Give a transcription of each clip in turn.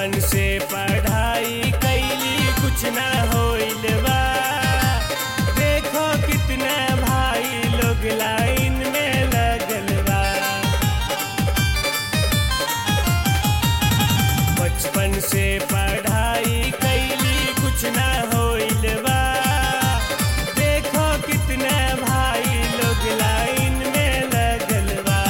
बचपन से पढ़ाई कैली कुछ ना होइल बा। देखो कितना भाई लोग लाइन में लगल बा। बचपन से पढ़ाई कैली कुछ ना होइल बा। देखो कितना भाई लोग लाइन में लगल बा।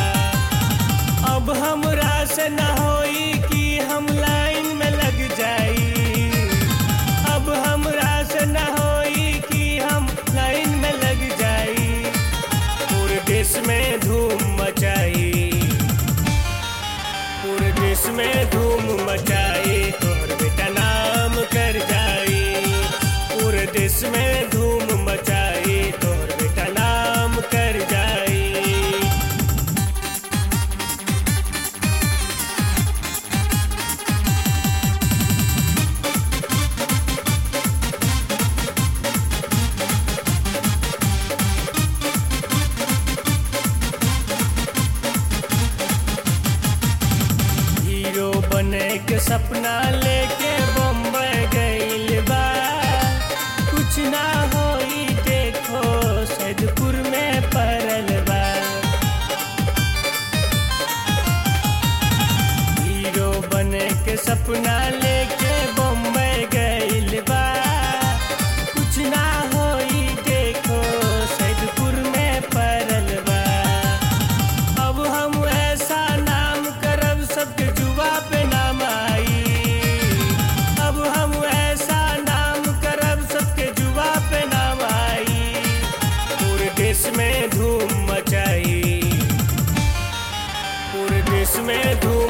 अब हमरा से ना होई कि हम लाइन में लग जाई। अब हमरा से ना होई कि हम लाइन में लग जाई। पूरे देश में धूम मचाई, पूरे देश में धूम मचाई, तोहर बेटा नाम कर जाई। पूरे देश में धूम मचाई, तोहर बेटा नाम कर जाई। हीरो बने के सपना लेके बम्बई गइल बा। कुछ ना होई देखो सैदपुर में पड़ल बा। हीरो बने के सपना लेके बम्बई गइल बा। कुछ ना होई देखो सैदपुर में पड़ल बा। अब हम ऐसा नाम करब सबके जुबा पे नाम आई। अब हम ऐसा नाम करब सबके जुबा पे नाम आई। पूरे देश में धूम मचाई, पूरे देश में धूम